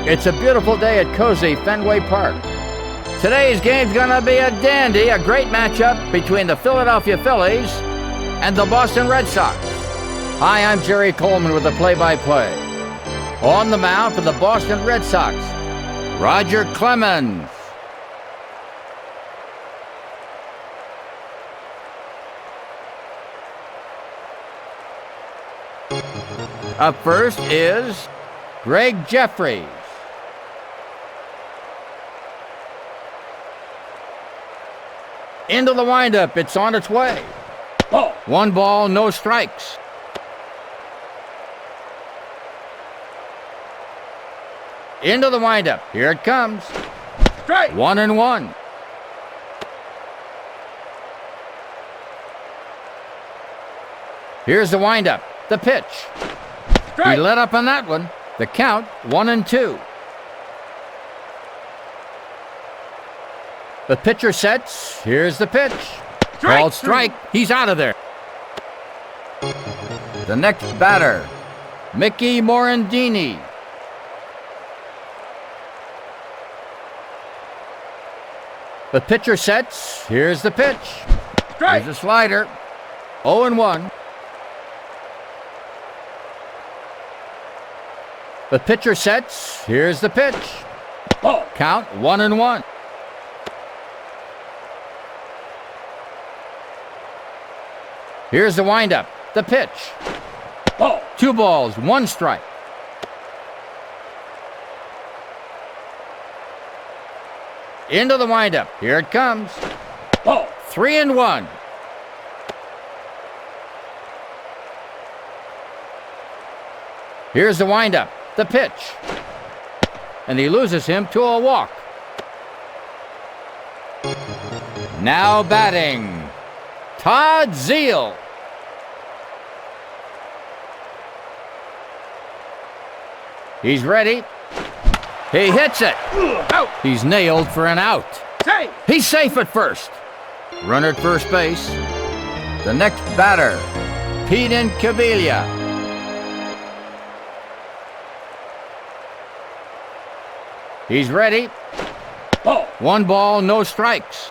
It's a beautiful day at cozy Fenway Park. Today's game's gonna be a dandy, a great matchup between the Philadelphia Phillies and the Boston Red Sox. Hi, I'm Jerry Coleman with the play-by-play. On the mound for the Boston Red Sox, Roger Clemens. Up first is Greg Jeffries. Into the windup, it's on its way. Ball. 1 ball, no strikes. Into the windup, here it comes. Strike. 1-1. Here's the windup, the pitch. Strike. He let up on that one. The count, 1-2. The pitcher sets. Here's the pitch. Strike. Called strike. He's out of there. The next batter, Mickey Morandini. The pitcher sets. Here's the pitch. Strike. Here's a slider. 0-1. The pitcher sets. Here's the pitch. Ball. Count 1-1. Here's the windup, the pitch. Ball. 2 balls, 1 strike. Into the windup, here it comes. Ball. 3-1. Here's the windup, the pitch. And he loses him to a walk. Now batting, Todd Zeile. He's ready. He hits it. Out. He's nailed for an out. Safe. He's safe at first. Runner at first base. The next batter, Pete Incaviglia. He's ready. Ball. 1 ball, no strikes.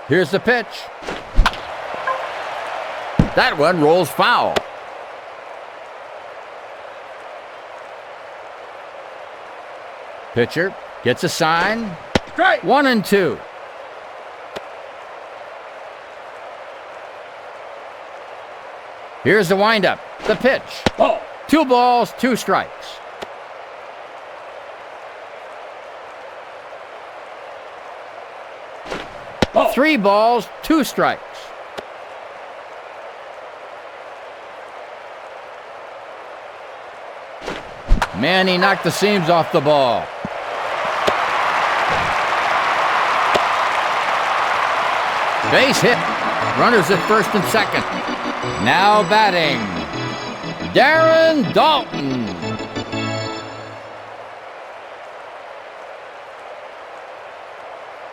Here's the pitch. That one rolls foul. Pitcher gets a sign. Strike. 1-2. Here's the windup, the pitch. Ball. 2 balls, 2 strikes. Ball. 3 balls, 2 strikes. Man, he knocked the seams off the ball. Base hit. Runners at first and second. Now batting, Darren Daulton.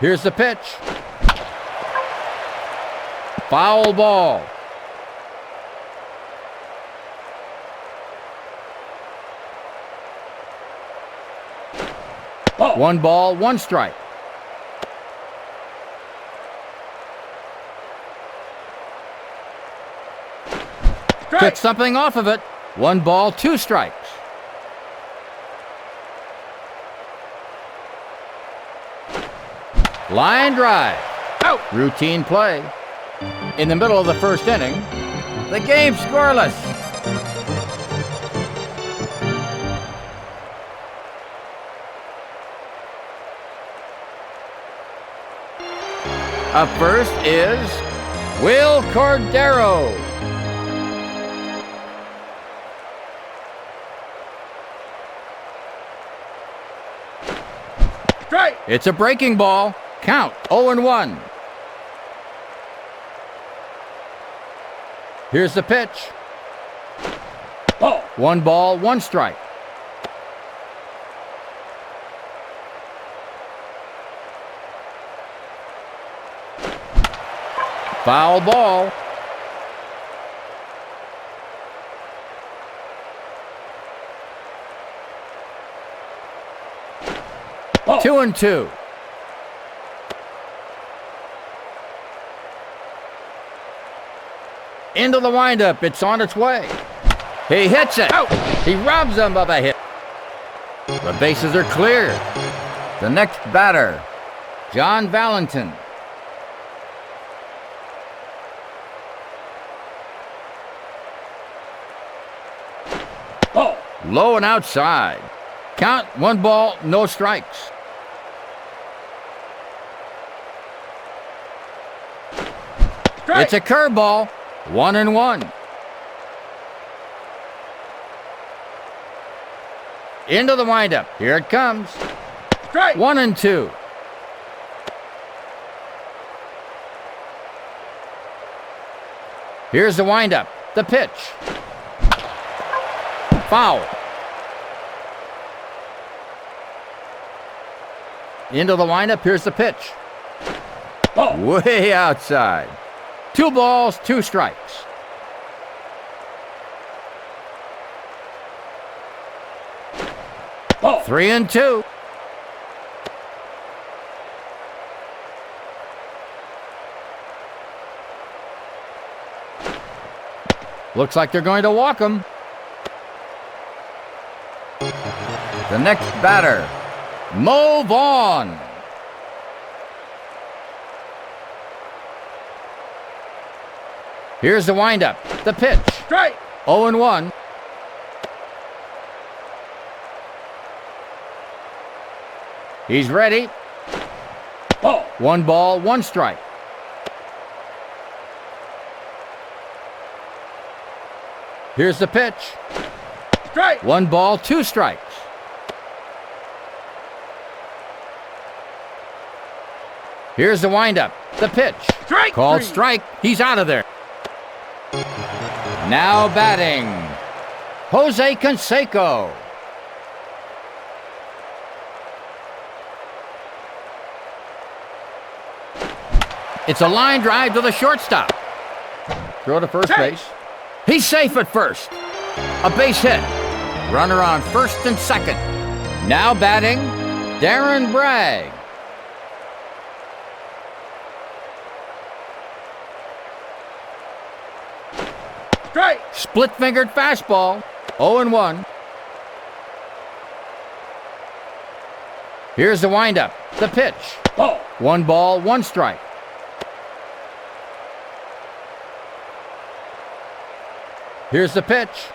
Here's the pitch. Foul ball. Ball. 1 ball, 1 strike. Took something off of it. 1 ball, 2 strikes. Line drive. Out. Routine play. In the middle of the first inning, the game's scoreless. Up first is Will Cordero. Strike. It's a breaking ball. Count 0-1. Here's the pitch. Ball. 1 ball, 1 strike. Foul ball. 2-2. Into the windup. It's on its way. He hits it. Out. He robs them of a hit. The bases are clear. The next batter, John Valentin. Ball. Low and outside. Count, 1 ball, no strikes. Strike. It's a curveball, 1-1. Into the windup. Here it comes. Strike. 1-2. Here's the windup. The pitch. Foul. Into the windup. Here's the pitch. Ball. Way outside. 2 balls, 2 strikes. Ball. 3-2. Looks like they're going to walk him. The next batter, Mo Vaughn. Here's the windup. The pitch. Strike. 0-1. He's ready. Ball. 1 ball, 1 strike. Here's the pitch. Strike. 1 ball, 2 strikes. Here's the windup. The pitch. Strike. Called 3. strike. He's out of there. Now batting, Jose Canseco. It's a line drive to the shortstop. Throw to first base. He's safe at first. A base hit. Runner on first and second. Now batting, Darren Bragg. Strike. Split-fingered fastball, 0-1. Here's the windup, the pitch. Ball. 1 ball, 1 strike. Here's the pitch.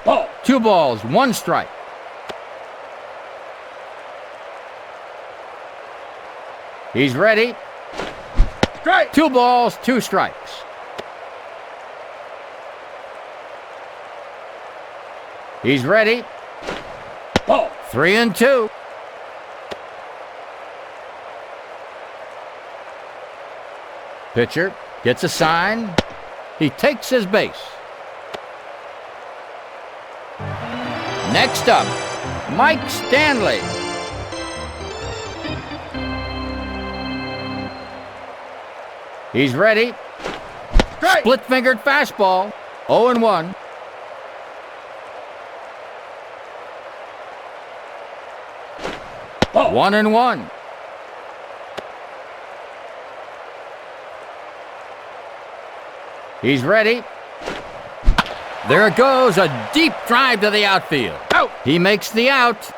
Ball. 2 balls, 1 strike. He's ready. Strike. 2 balls, 2 strikes. He's ready. Ball. 3-2. Pitcher gets a sign. He takes his base. Next up, Mike Stanley. He's ready. Strike. Split-fingered fastball, 0-1. Ball. 1-1. He's ready. There it goes, a deep drive to the outfield. Out. He makes the out.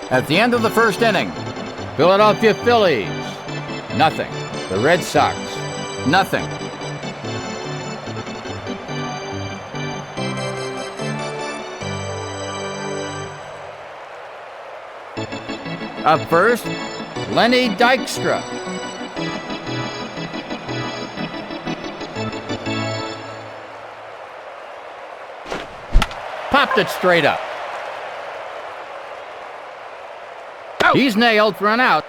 At the end of the first inning, Philadelphia Phillies, nothing. The Red Sox, nothing. Up first, Lenny Dykstra. Popped it straight up. Out. He's nailed for an out.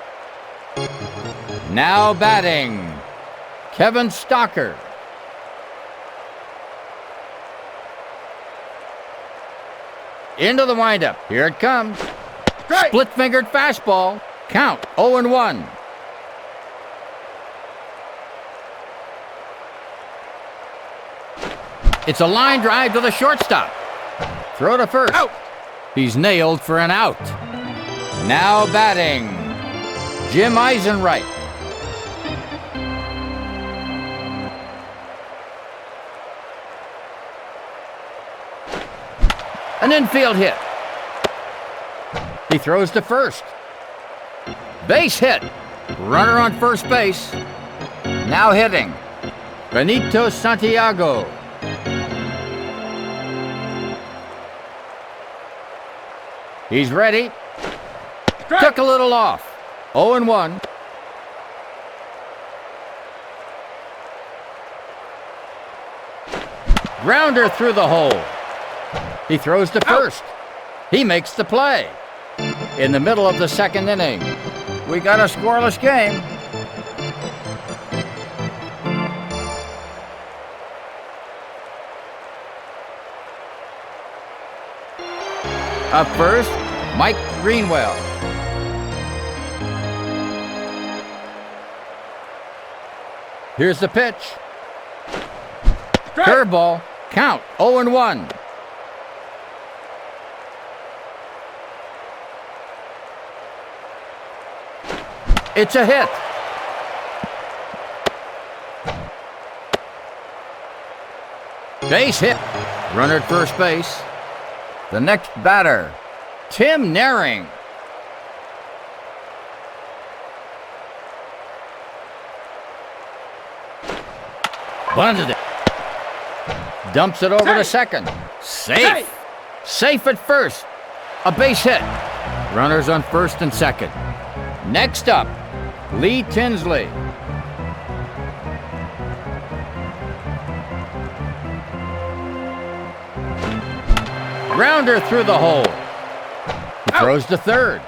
Now batting, Kevin Stocker. Into the windup. Here it comes. Strike. Split-fingered fastball. Count, 0-1. It's a line drive to the shortstop. Throw to first. Out. He's nailed for an out. Now batting, Jim Eisenreich. An infield hit. He throws to first. Base hit. Runner on first base. Now hitting. Benito Santiago. He's ready. Strike. Took a little off. 0-1. Grounder through the hole. He throws to first. He makes the play. In the middle of the second inning, we got a scoreless game. Up first, Mike Greenwell. Here's the pitch. Strike. Curveball. Count 0-1. It's a hit. Base hit. Runner at first base. The next batter, Tim Naring. Bunted it. Dumps it over to second. Safe. Safe at first. A base hit. Runners on first and second. Next up, Lee Tinsley. Grounder through the hole. He throws to third.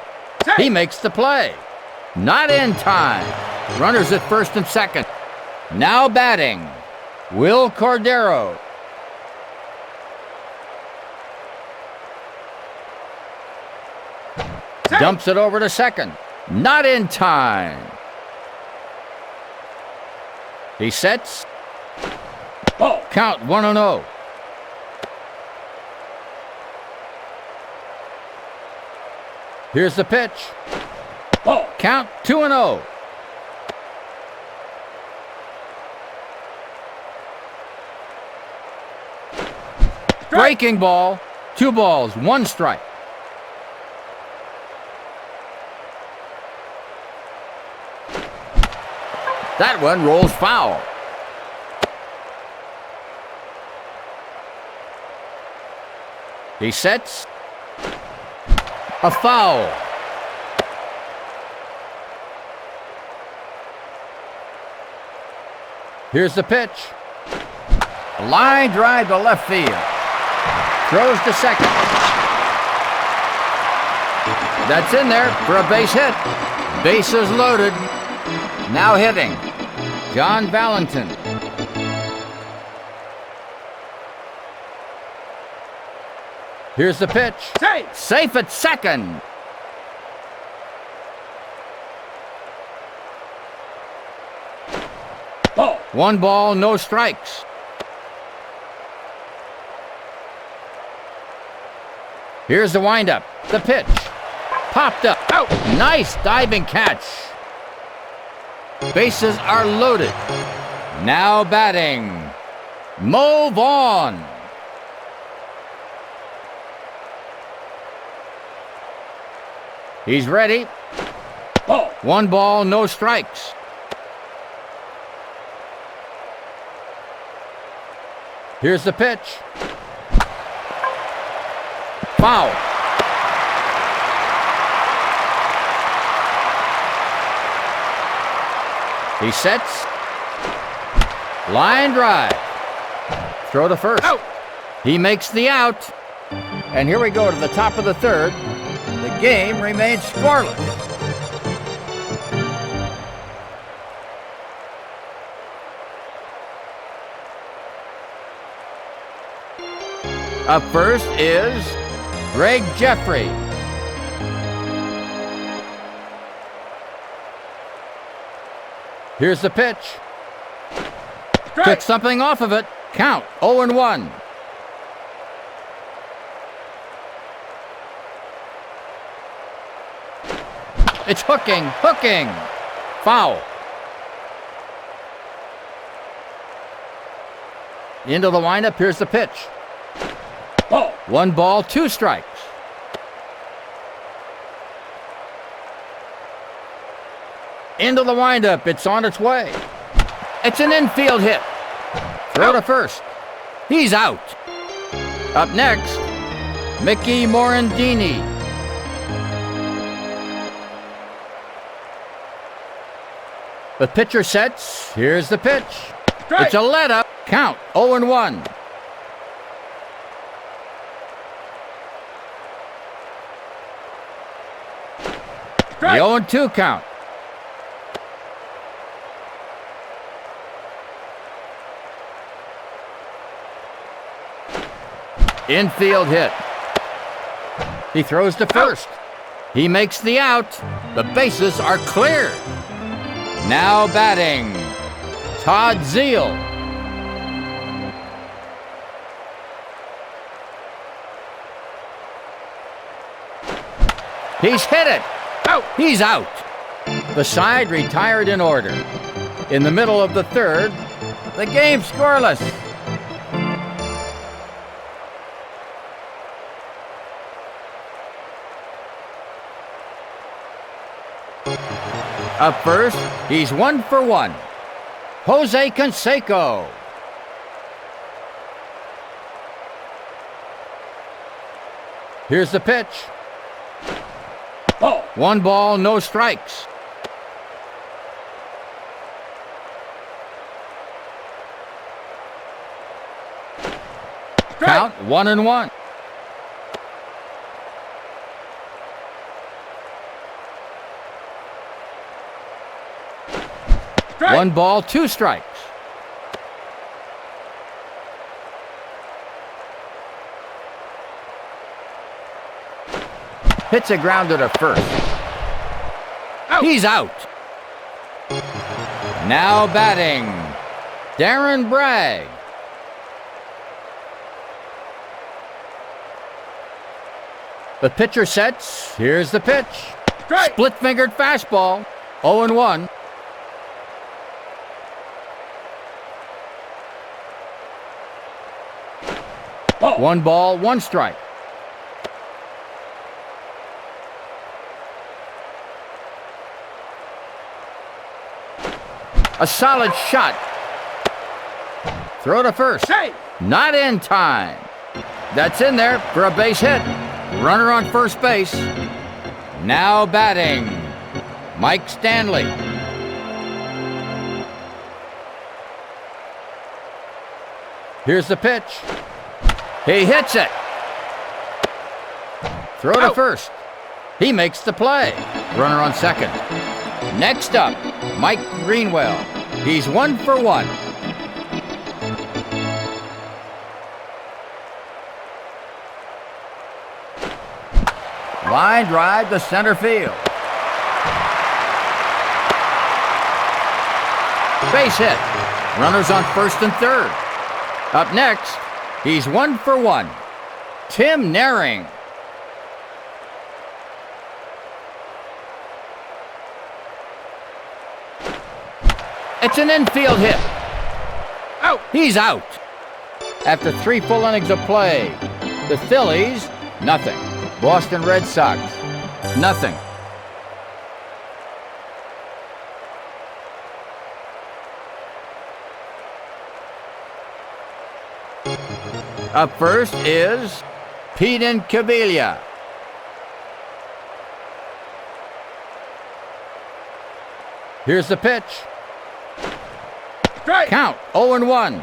He makes the play. Not in time. Runners at first and second. Now batting, Will Cordero. Dumps it over to second. Not in time. He sets. Ball. Count 1-0. Here's the pitch. Ball. Count 2-0. Breaking ball. 2 balls, 1 strike. That one rolls foul. He sets. A foul. Here's the pitch. A line drive to left field. Throws to second. That's in there for a base hit. Bases loaded. Now hitting, John Valentin. Here's the pitch. Safe. Safe at second. Ball. 1 ball, no strikes. Here's the windup. The pitch. Popped up. Out. Nice diving catch. Bases are loaded. Now batting, Mo Vaughn. He's ready. Ball. 1 ball, no strikes. Here's the pitch. Foul. He sets. Line drive. Throw to first. Out. He makes the out. And here we go to the top of the third. The game remains scoreless. Up first is Greg Jeffrey. Here's the pitch. Strike. Took something off of it. Count 0-1. It's hooking, hooking. Foul. Into the windup, here's the pitch. Ball. 1 ball, 2 strikes. Into the windup, it's on its way. It's an infield hit. Throw to first. He's out. Up next, Mickey Morandini. The pitcher sets. Here's the pitch. Strike. It's a let-up. Count 0-1. The Strike. 0-2 count. Infield hit. He throws to first. He makes the out. The bases are clear. Now batting, Todd Zeal. He's hit it. Out. He's out. The side retired in order. In the middle of the third, the game scoreless. Up first, he's 1 for 1. Jose Canseco. Here's the pitch. Ball. 1 ball, no strikes. Strike. Count 1-1. Strike. 1 ball, 2 strikes. Hits a grounder to first. Out. He's out. Now batting, Darren Bragg. The pitcher sets. Here's the pitch. Strike. Split-fingered fastball. 0-1. Ball. 1 ball, 1 strike. A solid shot. Throw to first. Save. Not in time. That's in there for a base hit. Runner on first base. Now batting, Mike Stanley. Here's the pitch. He hits it. Throw to Out. first. He makes the play. Runner on second. Next up, Mike Greenwell. He's 1 for 1. Line drive to center field. Base hit. Runners on first and third. Up next, he's 1 for 1. Tim Naring. It's an infield hit. Out. He's out. After 3 full innings of play, the Phillies, nothing. Boston Red Sox, nothing. Up first is Pete Incaviglia. Here's the pitch. Strike. Count 0-1.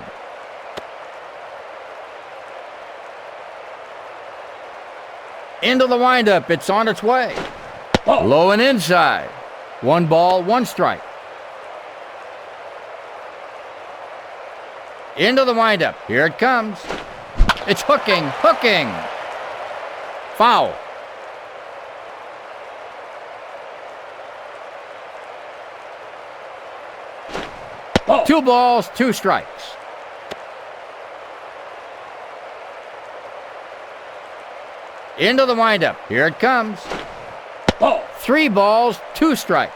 Into the windup, it's on its way. Ball. Low and inside. 1 ball, 1 strike. Into the windup, here it comes. It's hooking, hooking. Foul. Ball. 2 balls, 2 strikes. Into the windup. Here it comes. Ball. 3 balls, 2 strikes.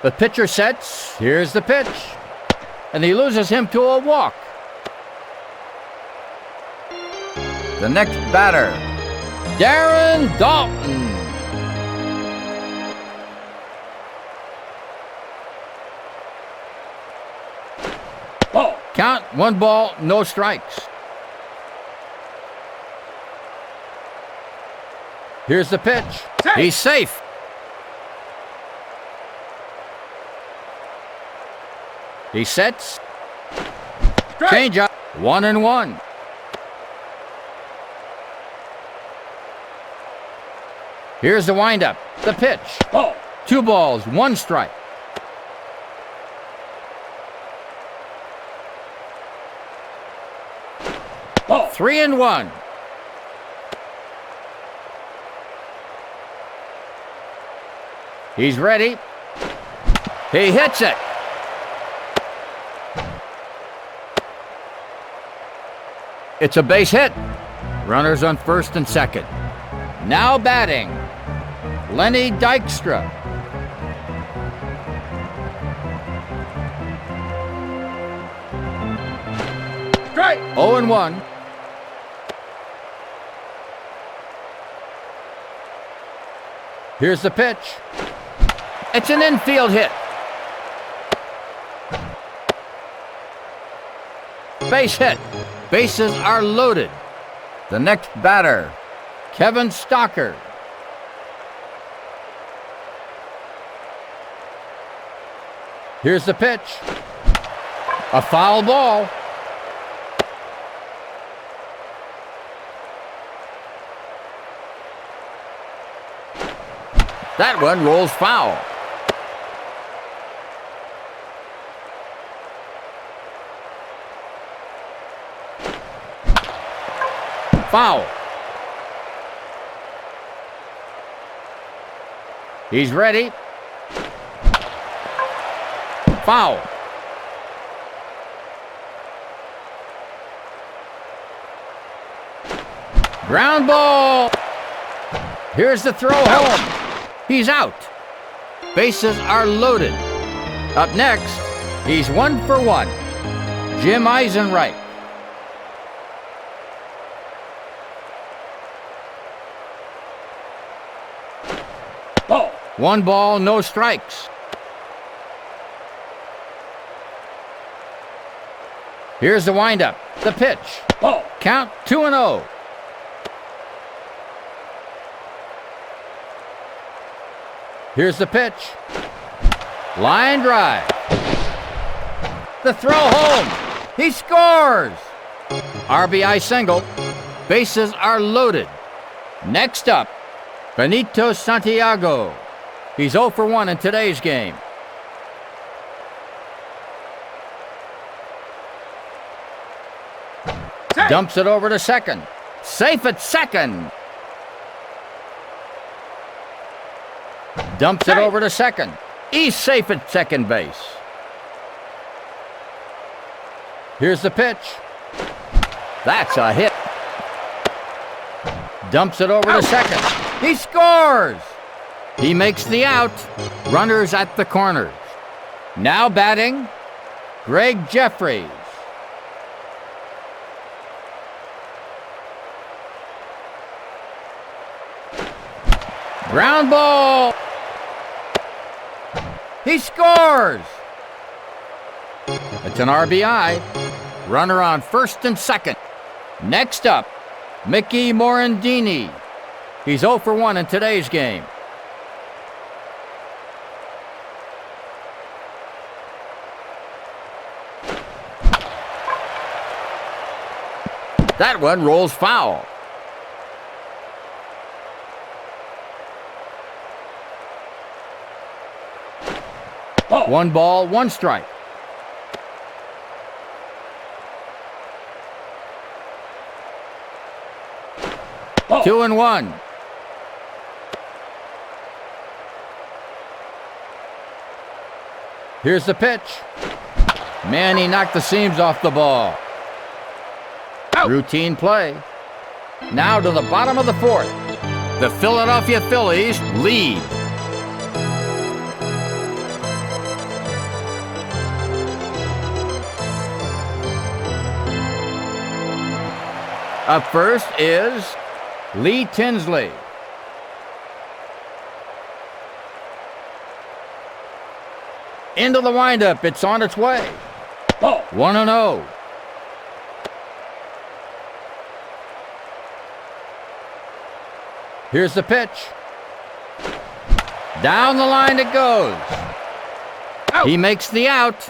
The pitcher sets. Here's the pitch. And he loses him to a walk. The next batter, Darren Dalton. Ball. Count, 1 ball, no strikes. Here's the pitch. Safe. He's safe. He sets. Strike. Change up. 1-1. Here's the windup. The pitch. Ball. 2 balls, 1 strike. Ball. 3-1. He's ready. He hits it. It's a base hit. Runners on first and second. Now batting, Lenny Dykstra. Strike. 0-1. Here's the pitch. It's an infield hit. Base hit. Bases are loaded. The next batter, Kevin Stocker. Here's the pitch. A foul ball. That one rolls foul. Foul. He's ready. Foul. Ground ball. Here's the throw home. He's out. Bases are loaded. Up next, he's 1 for 1. Jim Eisenreich. Ball. 1 ball, no strikes. Here's the windup. The pitch. Ball. Count 2-0. Here's the pitch. Line drive. The throw home. He scores. RBI single. Bases are loaded. Next up, Benito Santiago. He's 0 for 1 in today's game. Safe. Dumps it over to second. Safe at second. Dumps it Safe. over to second. He's safe at second base. Here's the pitch. That's a hit. Dumps it over to second. He scores. He makes the out. Runners at the corners. Now batting, Greg Jeffries. Ground ball. He scores. It's an RBI. Runner on first and second. Next up, Mickey Morandini. He's 0 for 1 in today's game. That one rolls foul. Ball. 1 ball, 1 strike. Ball. 2-1. Here's the pitch. Man, he knocked the seams off the ball. Out. Routine play. Now to the bottom of the fourth. The Philadelphia Phillies lead. Up first is Lee Tinsley. Into the windup. It's on its way. Ball. 1-0. Here's the pitch. Down the line it goes. Out. He makes the out.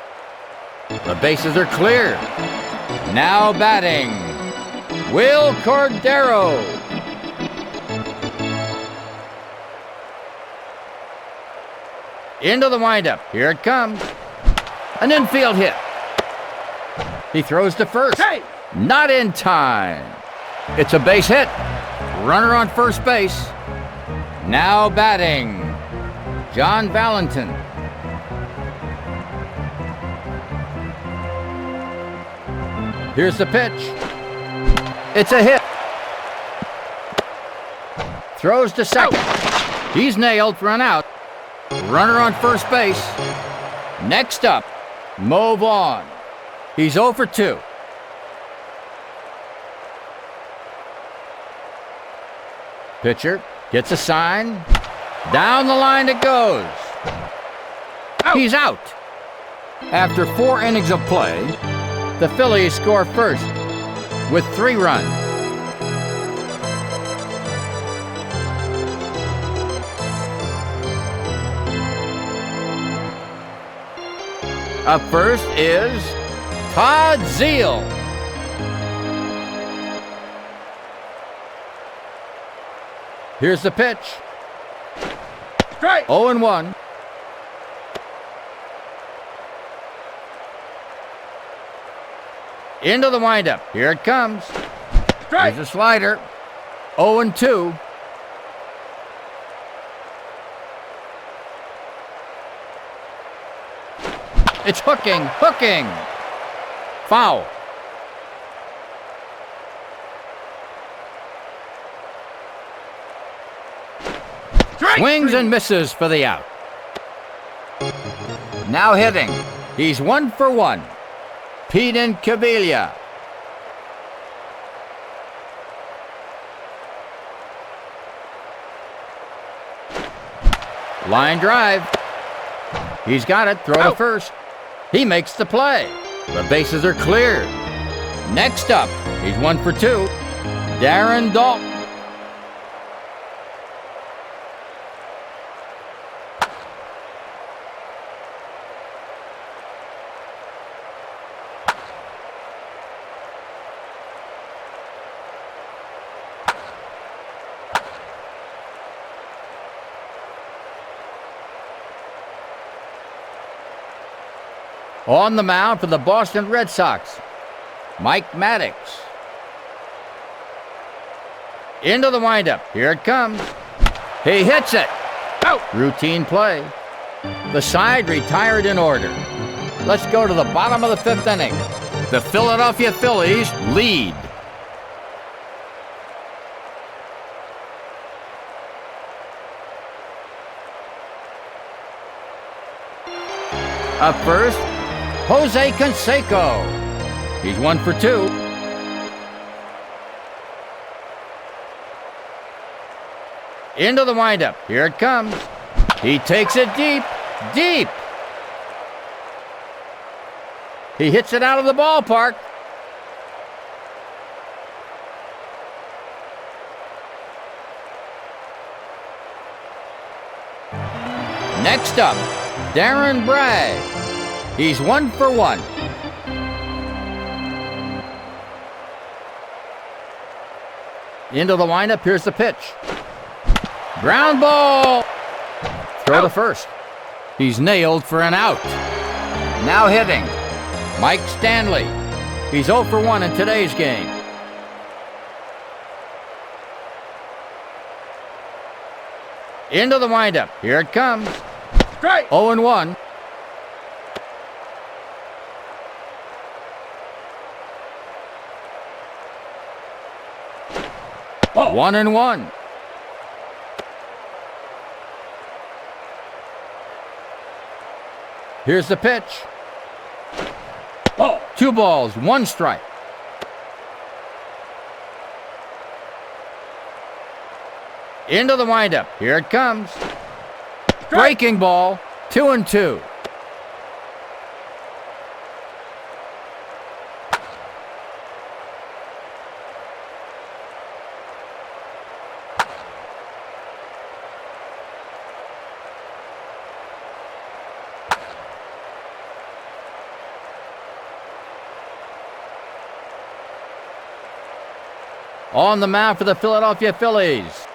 The bases are clear. Now batting, Will Cordero. Into the windup. Here it comes. An infield hit. He throws to first. Hey. Not in time. It's a base hit. Runner on first base. Now batting, John Valentin. Here's the pitch. It's a hit. Throws to second. He's nailed for an out. Runner on first base. Next up, Mo Vaughn. He's 0 for 2. Pitcher gets a sign. Down the line it goes. Out. He's out. After 4 innings of play, the Phillies score first with 3 runs. Up first is Todd Zeile. Here's the pitch. Strike. 0-1. Into the windup. Here it comes. Strike. Here's a slider. 0-2. It's hooking. Foul. Strike. Swings and misses for the out. Now hitting. He's 1 for 1. Pete Incaviglia. Line drive. He's got it. Throw to first. He makes the play. The bases are cleared. Next up, he's 1 for 2. Darren Dalton. On the mound for the Boston Red Sox, Mike Maddox. Into the windup. Here it comes. He hits it. Out. Routine play. The side retired in order. Let's go to the bottom of the 5th inning. The Philadelphia Phillies lead. Up first, Jose Canseco. He's 1 for 2. Into the windup. Here it comes. He takes it deep. He hits it out of the ballpark. Next up, Darren Bragg. He's 1 for 1. Into the windup. Here's the pitch. Ground ball. Throw to first. He's nailed for an out. Now hitting, Mike Stanley. He's 0 for 1 in today's game. Into the windup. Here it comes. Strike. 0-1. Ball. 1-1. Here's the pitch. Ball. 2 balls, 1 strike. Into the windup. Here it comes. Strike. Breaking ball. 2-2. On the mound for the Philadelphia Phillies,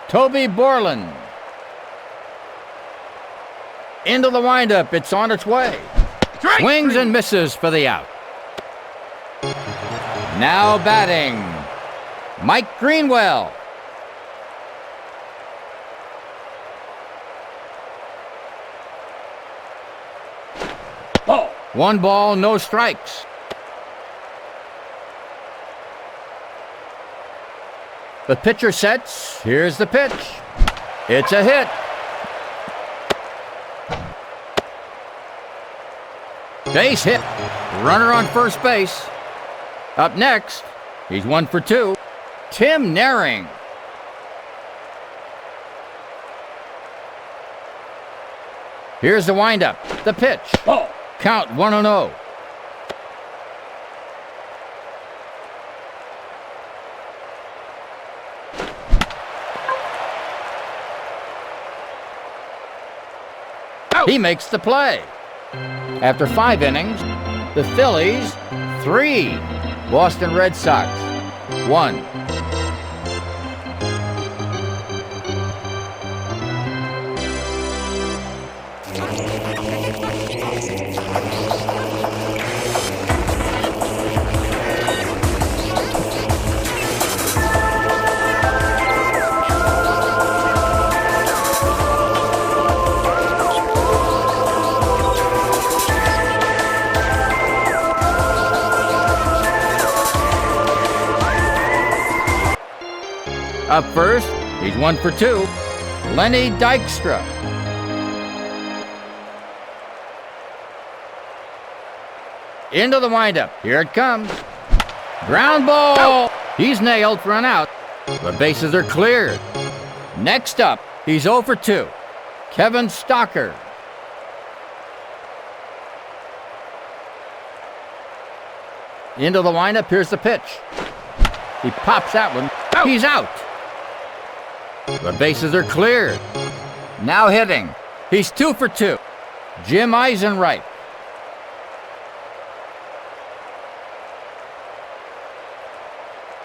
Toby Borland. Into the windup. It's on its way. Strike Swings 3. and misses for the out. Now batting, Mike Greenwell. Ball. 1 ball, no strikes. The pitcher sets. Here's the pitch. It's a hit. Base hit. Runner on first base. Up next, he's 1 for 2. Tim Naring. Here's the windup. The pitch. Ball. Count 1-0. He makes the play. After 5 innings, the Phillies 3, Boston Red Sox 1. Up first, he's 1 for 2. Lenny Dykstra. Into the windup. Here it comes. Ground ball. He's nailed for an out. The bases are cleared. Next up, he's 0 for 2. Kevin Stocker. Into the windup. Here's the pitch. He pops that one. He's out. The bases are cleared. Now hitting. He's 2 for 2. Jim Eisenreich.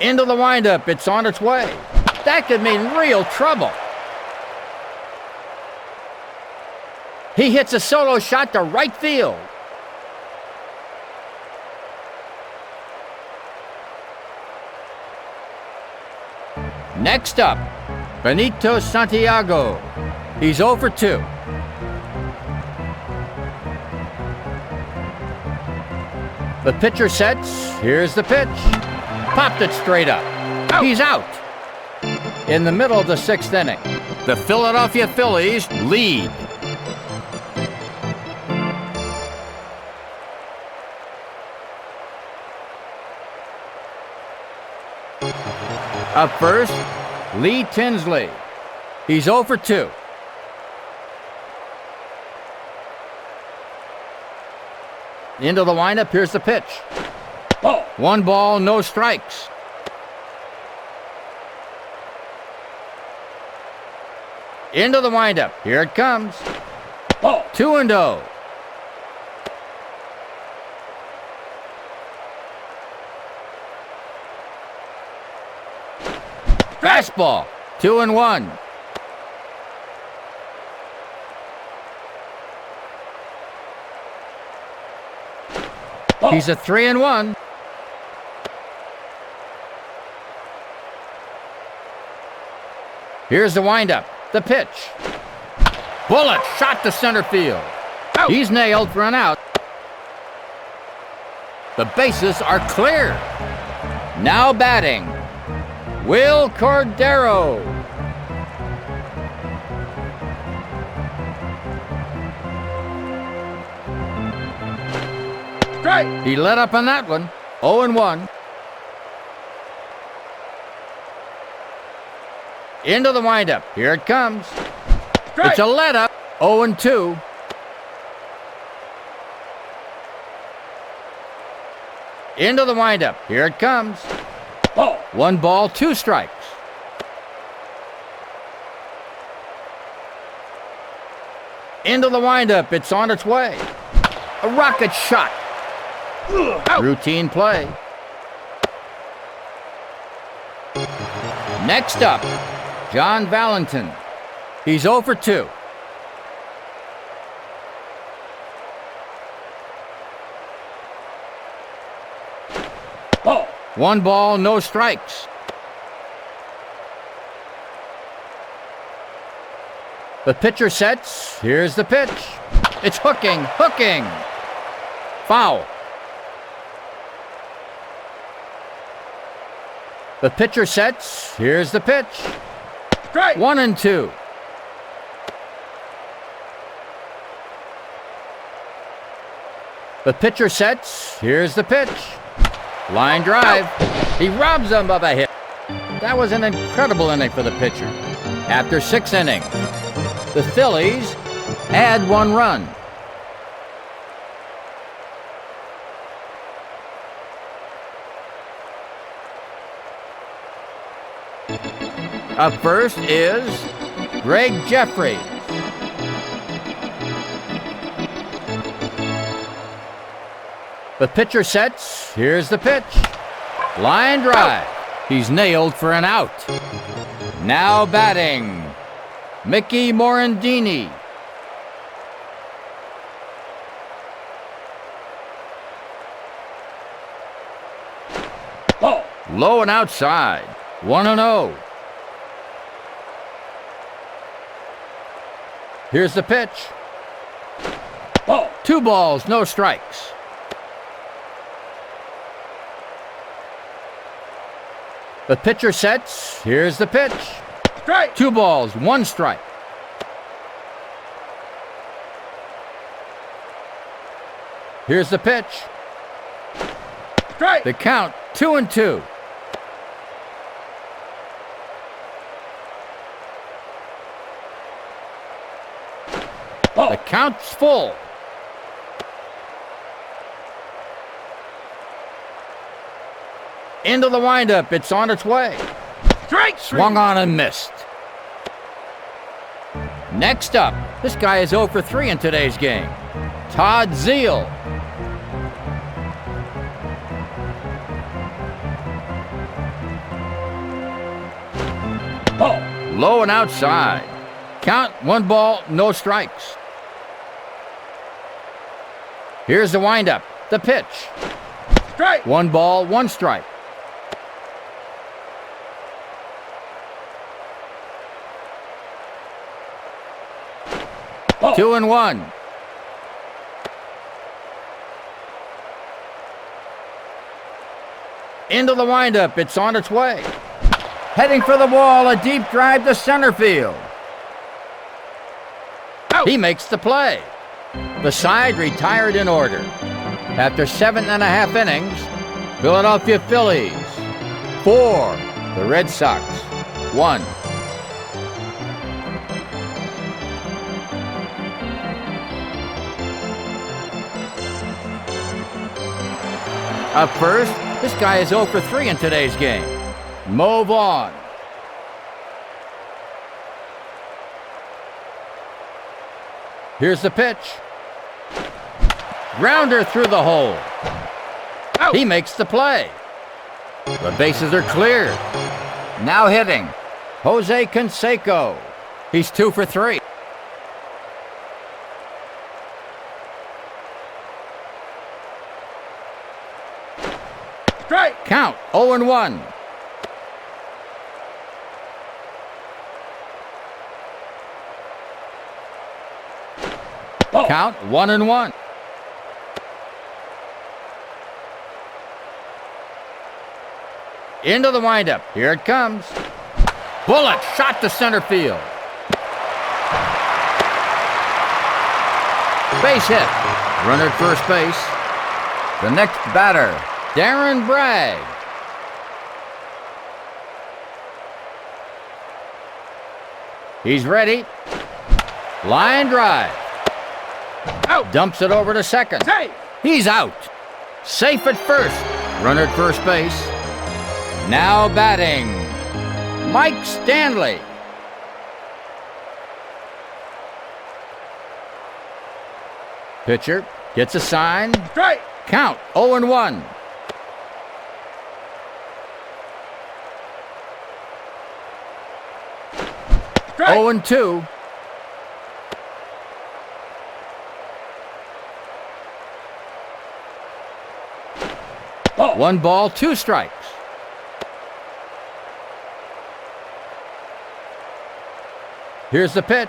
Into the windup. It's on its way. That could mean real trouble. He hits a solo shot to right field. Next up, Benito Santiago. He's 0 for 2. The pitcher sets. Here's the pitch. Popped it straight up. He's out. In the middle of the 6th inning, the Philadelphia Phillies lead. Up first, Lee Tinsley. He's 0 for 2. Into the windup. Here's the pitch. Ball. 1 ball, no strikes. Into the windup. Here it comes. Ball. 2-0. Fastball. 2-1. Ball. He's a 3-1. Here's the windup. The pitch. Bullet shot to center field. Out. He's nailed for an out. The bases are clear. Now batting, Will Cordero. Strike. He let up on that one. 0-1. Into the windup. Here it comes. Strike. It's a let up. 0-2. Into the windup. Here it comes. Ball. 1 ball, 2 strikes. Into the windup. It's on its way. A rocket shot. Out. Routine play. Next up, John Valentin. He's 0 for 2. Ball. 1 ball, no strikes. The pitcher sets. Here's the pitch. It's hooking, hooking. Foul. The pitcher sets. Here's the pitch. Strike. 1-2. The pitcher sets. Here's the pitch. Line drive. He robs them of a hit. That was an incredible inning for the pitcher. After 6 innings, the Phillies add 1 run. Up first is Greg Jeffries. The pitcher sets. Here's the pitch. Line drive. He's nailed for an out. Now batting, Mickey Morandini. Ball. Low and outside. 1-0. Here's the pitch. Ball. 2 balls, no strikes. The pitcher sets. Here's the pitch. Strike. 2 balls, 1 strike. Here's the pitch. Strike. The count, 2-2. Ball. The count's full. Into the windup. It's on its way. Strike. Swung on and missed. Next up, this guy is 0 for 3 in today's game. Todd Zeal. Ball. Low and outside. Count, 1 ball, no strikes. Here's the windup. The pitch. Strike. 1 ball, 1 strike. Ball. 2-1. Into the windup. It's on its way. Heading for the wall. A deep drive to center field. Out. He makes the play. The side retired in order. After 7.5 innings, Philadelphia Phillies 4, the Red Sox 1. Up first, this guy is 0 for 3 in today's game. Mo Vaughn. Here's the pitch. Grounder through the hole. Out. He makes the play. The bases are cleared. Now hitting, Jose Canseco. He's 2 for 3. Strike. Count, 0-1. Ball. Count, 1-1. Into the windup. Here it comes. Bullet shot to center field. Base hit. Runner at first base. The next batter, Darren Bragg. He's ready. Line drive. Out. Dumps it over to second. Safe. He's out. Safe at first. Runner at first base. Now batting, Mike Stanley. Pitcher gets a sign. Strike. Count 0-1. Strike. 0-2. Ball. 1 ball, 2 strikes. Here's the pitch.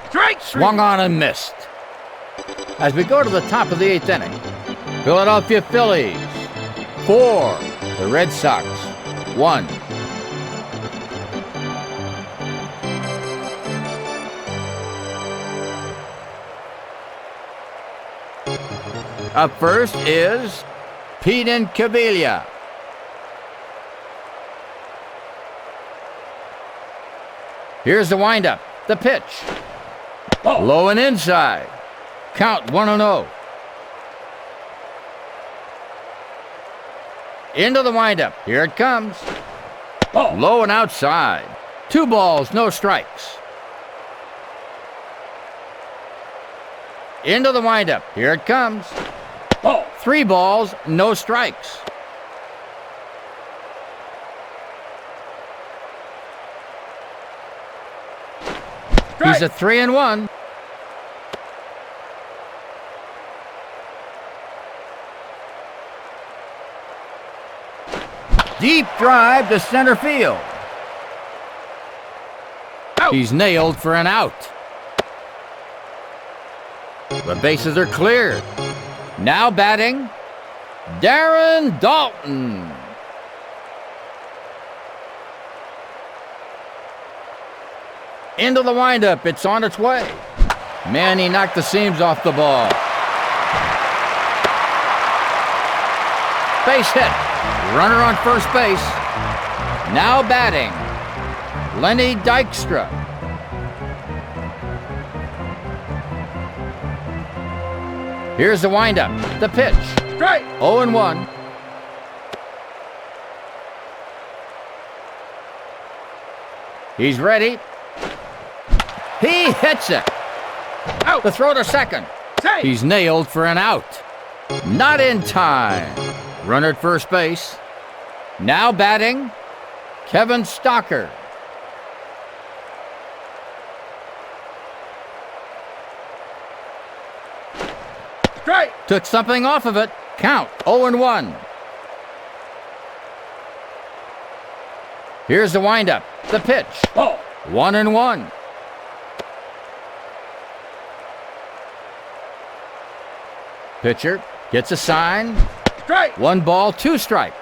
Strike. Swung on and missed. As we go to the top of the 8th inning, Philadelphia Phillies 4, the Red Sox 1. Up first is Pete Incaviglia. Here's the windup, the pitch. Ball. Low and inside. Count 1-0. Into the windup. Here it comes. Ball. Low and outside. 2 balls, no strikes. Into the windup. Here it comes. Ball. 3 balls, no strikes. Strike. He's a 3-1. Deep drive to center field. Out. He's nailed for an out. The bases are cleared. Now batting, Darren Dalton. Into the windup. It's on its way. Man, he knocked the seams off the ball. Base hit. Runner on first base. Now batting, Lenny Dykstra. Here's the windup, the pitch. Strike. 0-1. He's ready. He hits it. Out. The throw to second. Safe. He's nailed for an out. Not in time. Runner at first base. Now batting, Kevin Stocker. Strike. Took something off of it. Count 0-1. Here's the windup, the pitch. Ball. 1-1. Pitcher gets a sign. Strike. 1 ball, 2 strikes.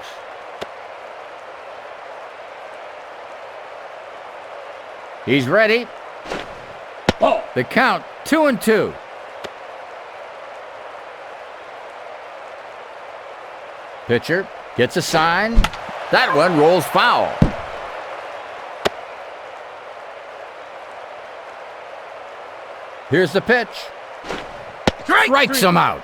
He's ready. Ball. The count 2-2. Pitcher gets a sign. That one rolls foul. Here's the pitch. Strikes him out.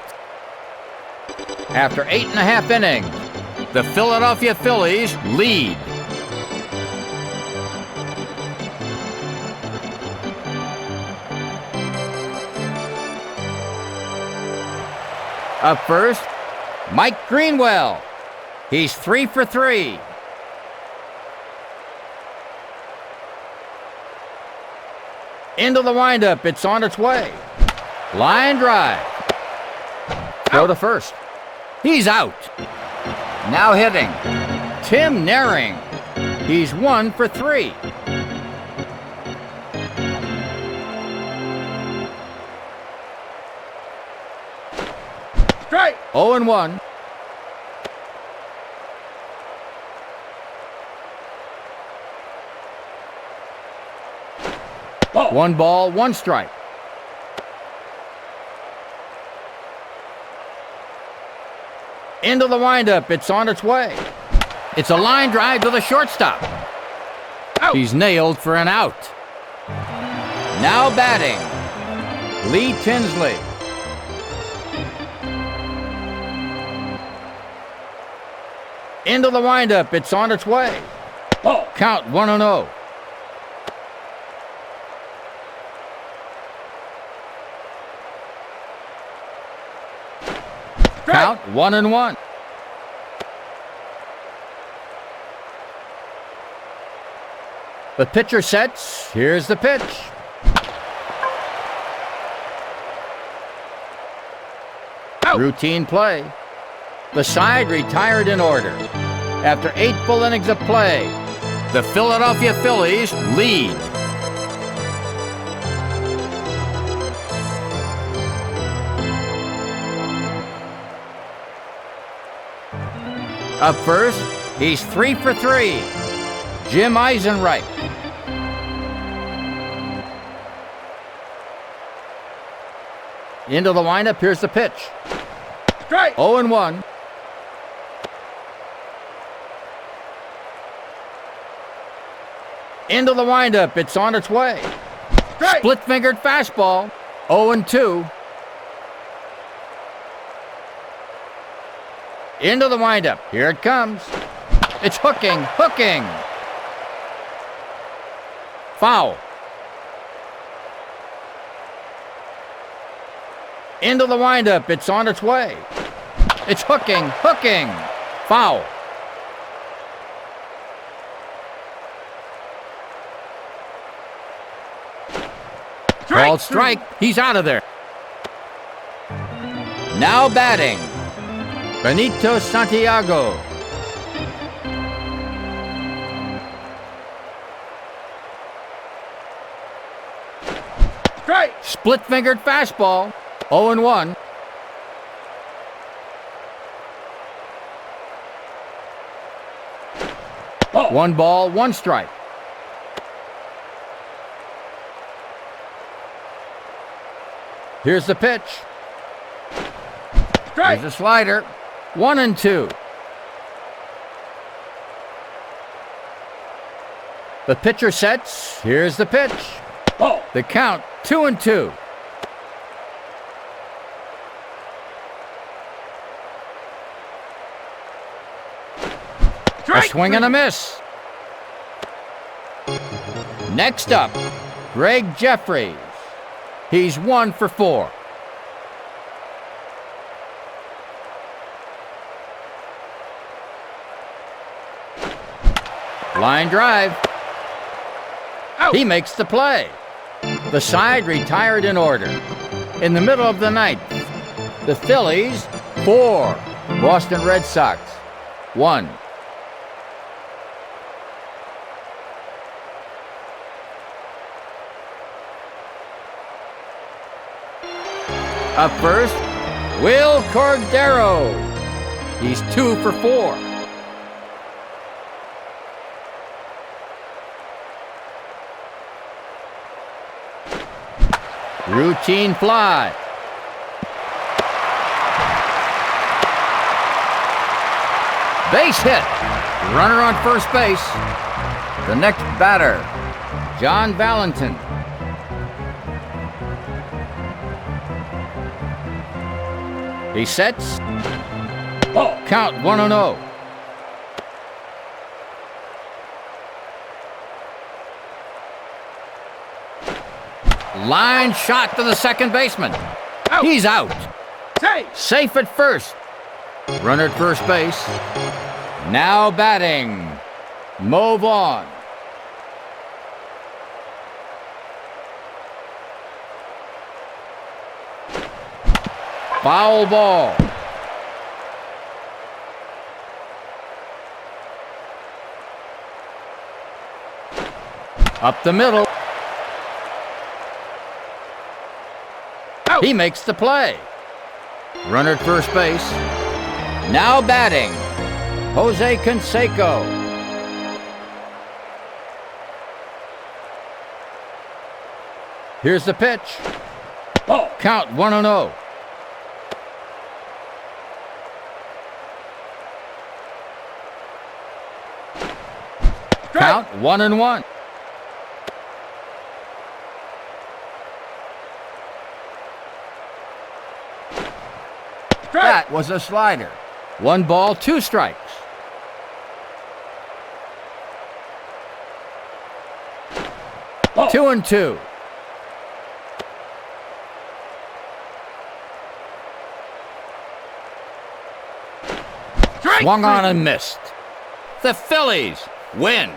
After 8.5 innings, the Philadelphia Phillies lead. Up first, Mike Greenwell. He's 3 for 3. Into the windup. It's on its way. Line drive. Throw to first. He's out. Now hitting, Tim Naring. He's 1 for 3. Strike. 0-1. Ball. 1 ball, 1 strike. Into the windup. It's on its way. It's a line drive to the shortstop. Out. He's nailed for an out. Now batting, Lee Tinsley. Into the windup. It's on its way. Ball. Count 1-0. Count 1-1. The pitcher sets. Here's the pitch. Out. Routine play. The side retired in order. After 8 full innings of play, the Philadelphia Phillies lead. Up first, he's 3 for 3. Jim Eisenreich. Into the windup, here's the pitch. Strike. 0-1. Into the windup, it's on its way. Strike. Split-fingered fastball. 0-2. Into the windup. Here it comes. It's hooking. Foul. Into the windup. It's on its way. It's hooking. Foul. Called strike. He's out of there. Now batting, Benito Santiago. Strike. Split-fingered fastball. 0-1. Ball. 1 ball, 1 strike. Here's the pitch. Strike. Here's a slider. 1-2. The pitcher sets. Here's the pitch. Ball. The count, 2-2. A swing and a miss. Next up, Greg Jeffries. He's 1 for 4. Line drive. Out. He makes the play. The side retired in order. In the middle of the ninth, the Phillies 4, Boston Red Sox 1. Up first, Will Cordero. He's 2 for 4. Routine fly. Base hit. Runner on first base. The next batter, John Valentin. He sets. Ball. Count 1-0. Line shot to the second baseman. Out. He's out. Safe. Safe at first. Runner at first base. Now batting, Mo Vaughn. Foul ball. Up the middle. Out. He makes the play. Runner at first base. Now batting, Jose Canseco. Here's the pitch. Ball. Count 1-0. Count 1-1. That was a slider. 1 ball, 2 strikes. Ball. 2-2. Swung on and missed. The Phillies win.